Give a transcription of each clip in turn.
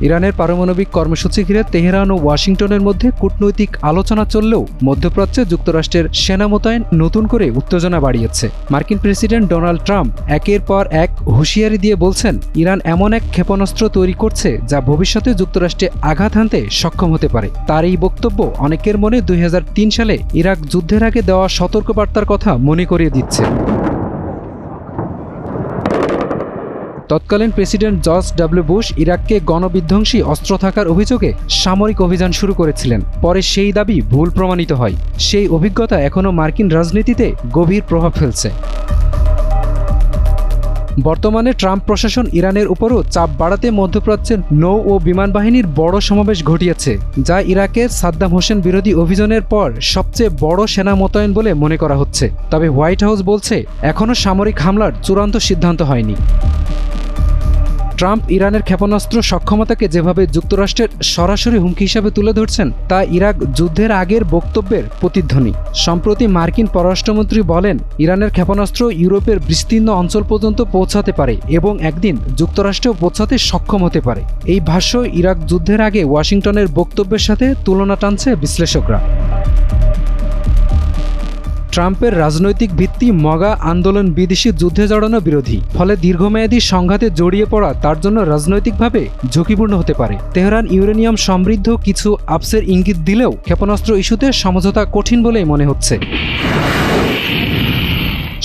ইরানের পারমাণবিক কর্মসূচি ঘিরে তেহরান ও ওয়াশিংটনের মধ্যে কূটনৈতিক আলোচনা চললেও মধ্যপ্রাচ্যে যুক্তরাষ্ট্রের সেনা মোতায়েন নতুন করে উত্তেজনা বাড়িয়েছে। মার্কিন প্রেসিডেন্ট ডোনাল্ড ট্রাম্প একের পর এক হুঁশিয়ারি দিয়ে বলছেন, ইরান এমন এক ক্ষেপণাস্ত্র তৈরি করছে যা ভবিষ্যতে যুক্তরাষ্ট্রে আঘাত হানতে সক্ষম হতে পারে। তার এই বক্তব্য অনেকের মনে 2003 সালে ইরাক যুদ্ধের আগে দেওয়া সতর্কবার্তার কথা মনে করিয়ে দিচ্ছে। তৎকালীন প্রেসিডেন্ট জর্জ ডব্লিউ বুশ ইরাককে গণবিধ্বংসী অস্ত্র থাকার অভিযোগে সামরিক অভিযান শুরু করেছিলেন। পরে সেই দাবি ভুল প্রমাণিত হয়। সেই অভিজ্ঞতা এখনও মার্কিন রাজনীতিতে গভীর প্রভাব ফেলছে। বর্তমানে ট্রাম্প প্রশাসন ইরানের উপরও চাপ বাড়াতে মধ্যপ্রাচ্যের নৌ ও বিমান বাহিনীর বড় সমাবেশ ঘটিয়েছে, যা ইরাকের সাদ্দাম হোসেন বিরোধী অভিযানের পর সবচেয়ে বড় সেনা মোতায়েন বলে মনে করা হচ্ছে। তবে হোয়াইট হাউস বলছে, এখনও সামরিক হামলার চূড়ান্ত সিদ্ধান্ত হয়নি। ট্রাম্প ইরানের ক্ষেপণাস্ত্র সক্ষমতাকে যেভাবে যুক্তরাষ্ট্রের সরাসরি হুমকি হিসাবে তুলে ধরছেন, তা ইরাক যুদ্ধের আগের বক্তব্যের প্রতিধ্বনি। সম্প্রতি মার্কিন পররাষ্ট্রমন্ত্রী বলেন, ইরানের ক্ষেপণাস্ত্র ইউরোপের বিস্তীর্ণ অঞ্চল পর্যন্ত পৌঁছাতে পারে এবং একদিন যুক্তরাষ্ট্রেও পৌঁছাতে সক্ষম হতে পারে। এই ভাষ্য ইরাক যুদ্ধের আগে ওয়াশিংটনের বক্তব্যের সাথে তুলনা টানছে বিশ্লেষকরা। ট্রাম্পের রাজনৈতিক ভিত্তি মগা আন্দোলন বিদেশি যুদ্ধে জড়ানো বিরোধী, ফলে দীর্ঘমেয়াদী সংঘাতে জড়িয়ে পড়া তার জন্য রাজনৈতিকভাবে ঝুঁকিপূর্ণ হতে পারে। তেহরান ইউরেনিয়াম সমৃদ্ধ কিছু আপসের ইঙ্গিত দিলেও ক্ষেপণাস্ত্র ইস্যুতে সমঝোতা কঠিন বলেই মনে হচ্ছে।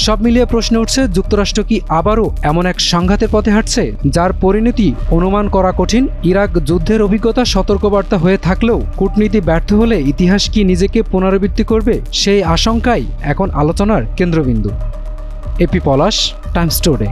সব মিলিয়ে প্রশ্ন উঠছে, যুক্তরাষ্ট্র কি আবারও এমন এক সংঘাতের পথে হাঁটছে যার পরিণতি অনুমান করা কঠিন? ইরাক যুদ্ধের অভিজ্ঞতা সতর্কবার্তা হয়ে থাকলেও কূটনীতি ব্যর্থ হলে ইতিহাস কি নিজেকে পুনরাবৃত্তি করবে? সেই আশঙ্কাই এখন আলোচনার কেন্দ্রবিন্দু। এপি পলাশ, টাইমস টুডে।